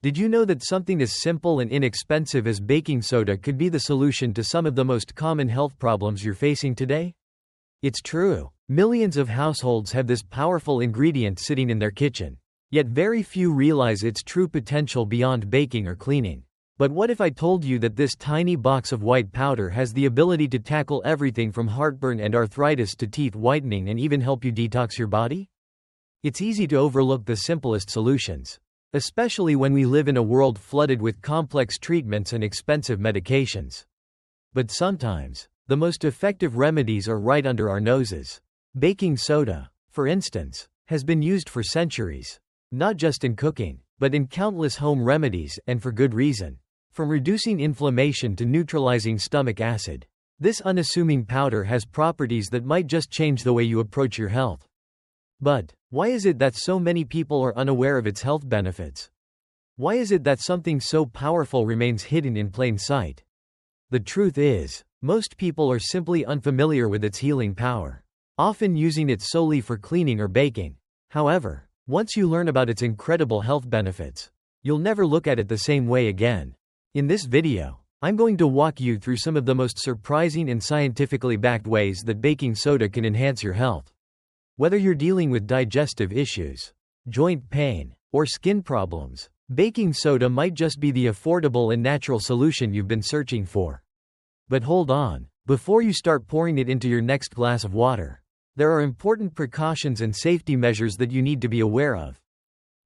Did you know that something as simple and inexpensive as baking soda could be the solution to some of the most common health problems you're facing today? It's true. Millions of households have this powerful ingredient sitting in their kitchen. Yet very few realize its true potential beyond baking or cleaning. But what if I told you that this tiny box of white powder has the ability to tackle everything from heartburn and arthritis to teeth whitening and even help you detox your body? It's easy to overlook the simplest solutions, especially when we live in a world flooded with complex treatments and expensive medications. But sometimes, the most effective remedies are right under our noses. Baking soda, for instance, has been used for centuries, not just in cooking, but in countless home remedies, and for good reason. From reducing inflammation to neutralizing stomach acid, this unassuming powder has properties that might just change the way you approach your health. But why is it that so many people are unaware of its health benefits? Why is it that something so powerful remains hidden in plain sight? The truth is, most people are simply unfamiliar with its healing power, often using it solely for cleaning or baking. However, once you learn about its incredible health benefits, you'll never look at it the same way again. In this video, I'm going to walk you through some of the most surprising and scientifically backed ways that baking soda can enhance your health. Whether you're dealing with digestive issues, joint pain, or skin problems, baking soda might just be the affordable and natural solution you've been searching for. But hold on, before you start pouring it into your next glass of water, there are important precautions and safety measures that you need to be aware of.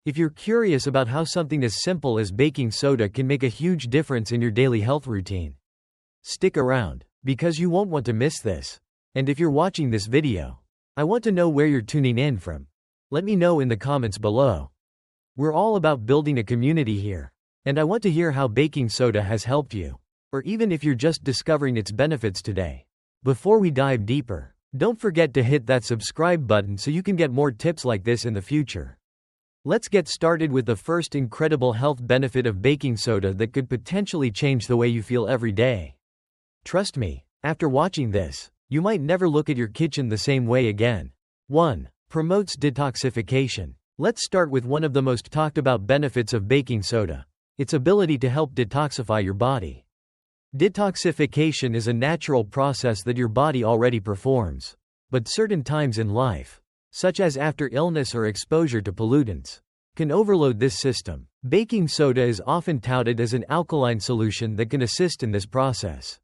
If you're curious about how something as simple as baking soda can make a huge difference in your daily health routine, stick around, because you won't want to miss this. And if you're watching this video, I want to know where you're tuning in from. Let me know in the comments below. We're all about building a community here, and I want to hear how baking soda has helped you, or even if you're just discovering its benefits today. Before we dive deeper, don't forget to hit that subscribe button so you can get more tips like this in the future. Let's get started with the first incredible health benefit of baking soda that could potentially change the way you feel every day. Trust me, after watching this, you might never look at your kitchen the same way again. 1. Promotes detoxification. Let's start with one of the most talked about benefits of baking soda: its ability to help detoxify your body. Detoxification is a natural process that your body already performs. But certain times in life, such as after illness or exposure to pollutants, can overload this system. Baking soda is often touted as an alkaline solution that can assist in this process.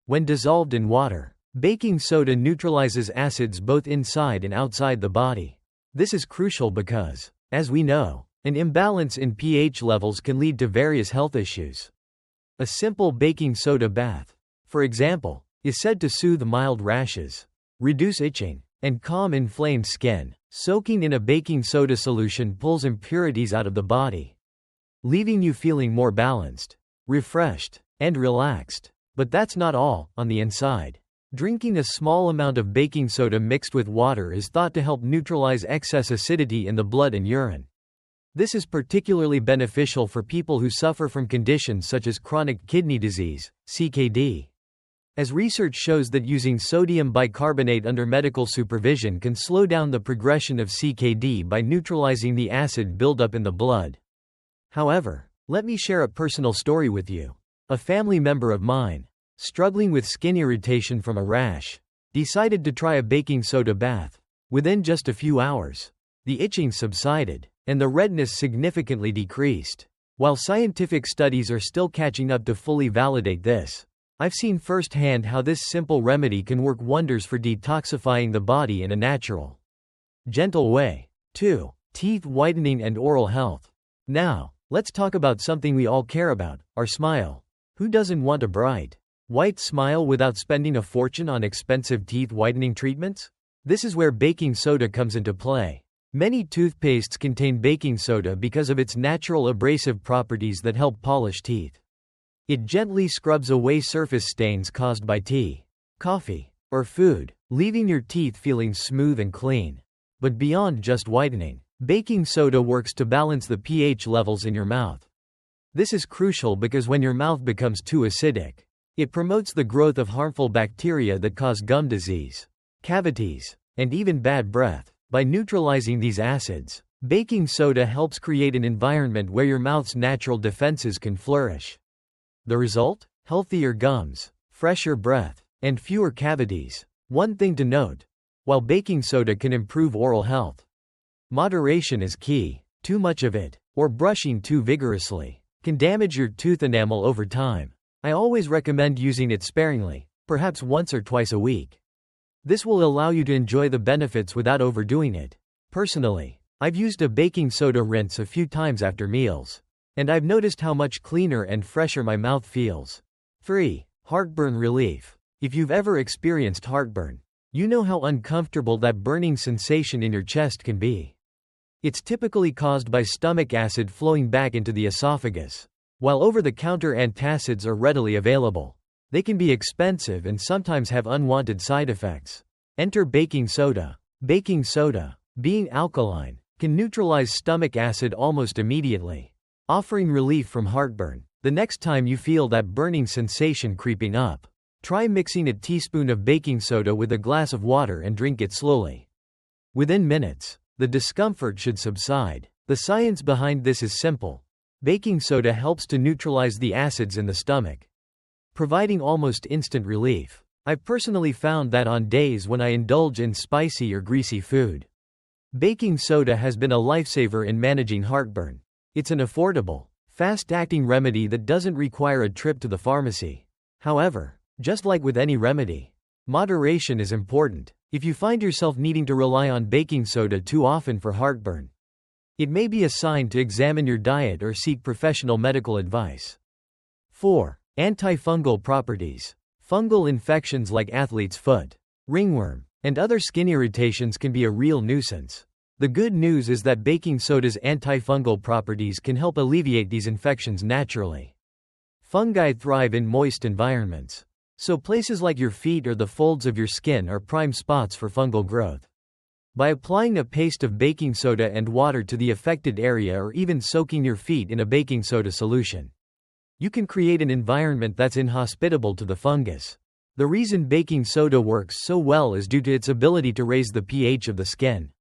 When dissolved in water, baking soda neutralizes acids both inside and outside the body. This is crucial because, as we know, an imbalance in pH levels can lead to various health issues. A simple baking soda bath, for example, is said to soothe mild rashes, reduce itching, and calm inflamed skin. Soaking in a baking soda solution pulls impurities out of the body, leaving you feeling more balanced, refreshed, and relaxed. But that's not all. On the inside, drinking a small amount of baking soda mixed with water is thought to help neutralize excess acidity in the blood and urine. This is particularly beneficial for people who suffer from conditions such as chronic kidney disease, CKD. As research shows that using sodium bicarbonate under medical supervision can slow down the progression of CKD by neutralizing the acid buildup in the blood. However, let me share a personal story with you. A family member of mine, struggling with skin irritation from a rash, decided to try a baking soda bath. Within just a few hours, the itching subsided, and the redness significantly decreased. While scientific studies are still catching up to fully validate this, I've seen firsthand how this simple remedy can work wonders for detoxifying the body in a natural, gentle way. 2. Teeth whitening and oral health. Now, let's talk about something we all care about: our smile. Who doesn't want a bright, white smile without spending a fortune on expensive teeth whitening treatments? This is where baking soda comes into play. Many toothpastes contain baking soda because of its natural abrasive properties that help polish teeth. It gently scrubs away surface stains caused by tea, coffee, or food, leaving your teeth feeling smooth and clean. But beyond just whitening, baking soda works to balance the pH levels in your mouth. This is crucial because when your mouth becomes too acidic, it promotes the growth of harmful bacteria that cause gum disease, cavities, and even bad breath. By neutralizing these acids, Baking soda helps create an environment where your mouth's natural defenses can flourish. The result? Healthier gums, fresher breath, and fewer cavities. One thing to note: while baking soda can improve oral health, moderation is key. Too much of it, or brushing too vigorously, can damage your tooth enamel over time. I always recommend using it sparingly, perhaps once or twice a week. This will allow you to enjoy the benefits without overdoing it. Personally, I've used a baking soda rinse a few times after meals, and I've noticed how much cleaner and fresher my mouth feels. 3. Heartburn relief. If you've ever experienced heartburn, you know how uncomfortable that burning sensation in your chest can be. It's typically caused by stomach acid flowing back into the esophagus. While over-the-counter antacids are readily available, they can be expensive and sometimes have unwanted side effects. Enter baking soda. Baking soda, being alkaline, can neutralize stomach acid almost immediately, offering relief from heartburn. The next time you feel that burning sensation creeping up, try mixing a teaspoon of baking soda with a glass of water and drink it slowly. Within minutes, the discomfort should subside. The science behind this is simple. Baking soda helps to neutralize the acids in the stomach, providing almost instant relief. I've personally found that on days when I indulge in spicy or greasy food, baking soda has been a lifesaver in managing heartburn. It's an affordable, fast-acting remedy that doesn't require a trip to the pharmacy. However, just like with any remedy, moderation is important. If you find yourself needing to rely on baking soda too often for heartburn, it may be a sign to examine your diet or seek professional medical advice. 4. Antifungal properties. Fungal infections like athlete's foot, ringworm, and other skin irritations can be a real nuisance. The good news is that baking soda's antifungal properties can help alleviate these infections naturally. Fungi thrive in moist environments, so places like your feet or the folds of your skin are prime spots for fungal growth. By applying a paste of baking soda and water to the affected area or even soaking your feet in a baking soda solution, you can create an environment that's inhospitable to the fungus. The reason baking soda works so well is due to its ability to raise the pH of the skin.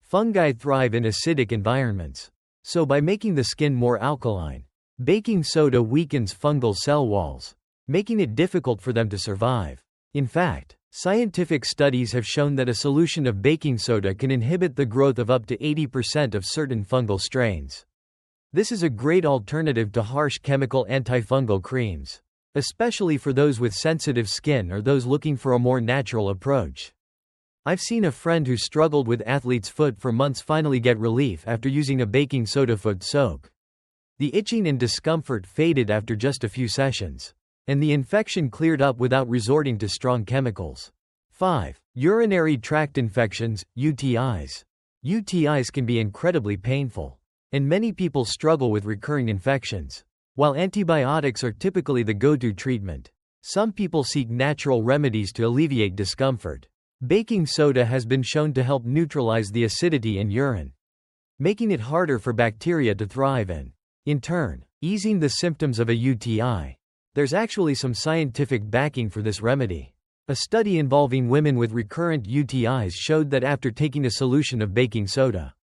Fungi thrive in acidic environments, so by making the skin more alkaline, baking soda weakens fungal cell walls, making it difficult for them to survive. In fact, scientific studies have shown that a solution of baking soda can inhibit the growth of up to 80% of certain fungal strains. This is a great alternative to harsh chemical antifungal creams, especially for those with sensitive skin or those looking for a more natural approach. I've seen a friend who struggled with athlete's foot for months finally get relief after using a baking soda foot soak. The itching and discomfort faded after just a few sessions, and the infection cleared up without resorting to strong chemicals. 5. Urinary tract infections, UTIs. UTIs can be incredibly painful, and many people struggle with recurring infections. While antibiotics are typically the go-to treatment, some people seek natural remedies to alleviate discomfort. Baking soda has been shown to help neutralize the acidity in urine, making it harder for bacteria to thrive and, in turn, easing the symptoms of a UTI. There's actually some scientific backing for this remedy. A study involving women with recurrent UTIs showed that after taking a solution of baking soda,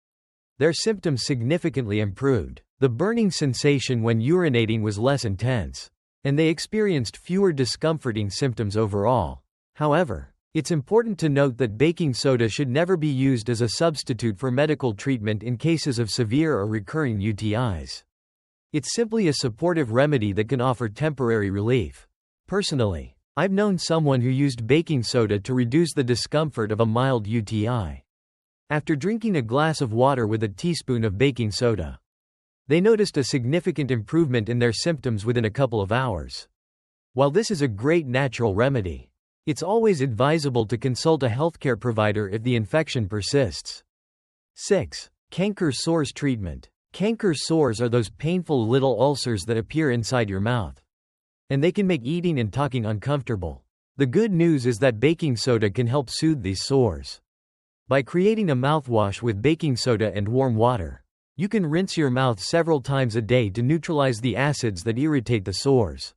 their symptoms significantly improved. The burning sensation when urinating was less intense, and they experienced fewer discomforting symptoms overall. However, it's important to note that baking soda should never be used as a substitute for medical treatment in cases of severe or recurring UTIs. It's simply a supportive remedy that can offer temporary relief. Personally, I've known someone who used baking soda to reduce the discomfort of a mild UTI. After drinking a glass of water with a teaspoon of baking soda, they noticed a significant improvement in their symptoms within a couple of hours. While this is a great natural remedy, it's always advisable to consult a healthcare provider if the infection persists. 6. Canker sores treatment. Canker sores are those painful little ulcers that appear inside your mouth, and they can make eating and talking uncomfortable. The good news is that baking soda can help soothe these sores. By creating a mouthwash with baking soda and warm water, you can rinse your mouth several times a day to neutralize the acids that irritate the sores,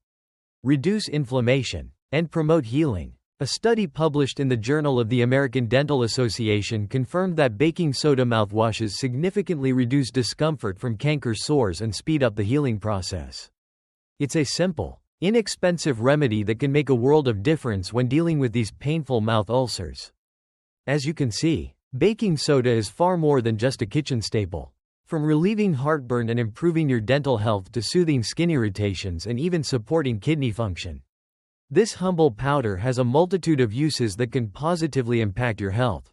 reduce inflammation, and promote healing. A study published in the Journal of the American Dental Association confirmed that baking soda mouthwashes significantly reduce discomfort from canker sores and speed up the healing process. It's a simple, inexpensive remedy that can make a world of difference when dealing with these painful mouth ulcers. As you can see, baking soda is far more than just a kitchen staple. From relieving heartburn and improving your dental health to soothing skin irritations and even supporting kidney function. This humble powder has a multitude of uses that can positively impact your health.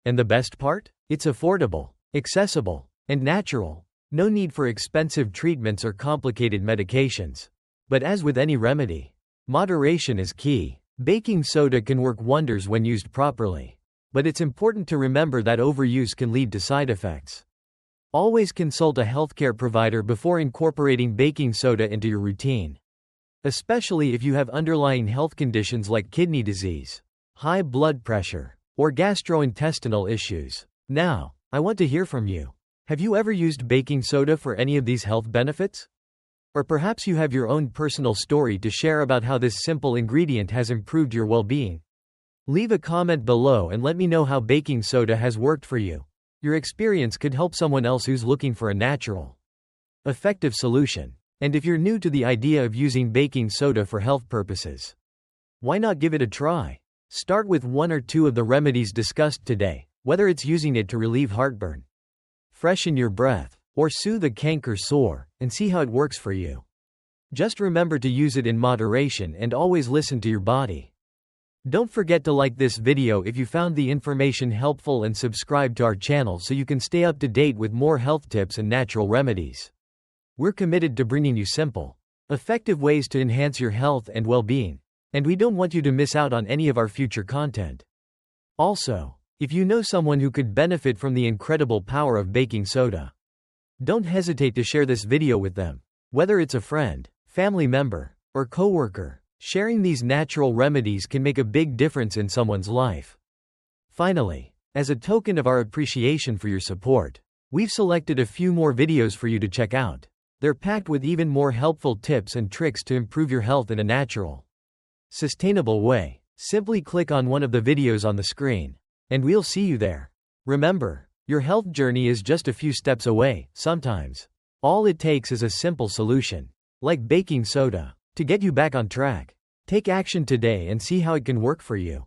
And the best part? It's affordable, accessible, and natural. No need for expensive treatments or complicated medications. But as with any remedy, moderation is key. Baking soda can work wonders when used properly. But it's important to remember that overuse can lead to side effects. Always consult a healthcare provider before incorporating baking soda into your routine. Especially if you have underlying health conditions like kidney disease, high blood pressure, or gastrointestinal issues. Now, I want to hear from you. Have you ever used baking soda for any of these health benefits? Or perhaps you have your own personal story to share about how this simple ingredient has improved your well-being. Leave a comment below and let me know how baking soda has worked for you. Your experience could help someone else who's looking for a natural, effective solution. And if you're new to the idea of using baking soda for health purposes, why not give it a try? Start with one or two of the remedies discussed today, whether it's using it to relieve heartburn, freshen your breath, or soothe a canker sore, and see how it works for you. Just remember to use it in moderation and always listen to your body. Don't forget to like this video if you found the information helpful and subscribe to our channel so you can stay up to date with more health tips and natural remedies. We're committed to bringing you simple, effective ways to enhance your health and well-being, and we don't want you to miss out on any of our future content. Also, if you know someone who could benefit from the incredible power of baking soda, don't hesitate to share this video with them. Whether it's a friend, family member, or coworker, sharing these natural remedies can make a big difference in someone's life. Finally, as a token of our appreciation for your support, we've selected a few more videos for you to check out. They're packed with even more helpful tips and tricks to improve your health in a natural, sustainable way. Simply click on one of the videos on the screen, and we'll see you there. Remember, your health journey is just a few steps away. Sometimes, all it takes is a simple solution, like baking soda, to get you back on track. Take action today and see how it can work for you.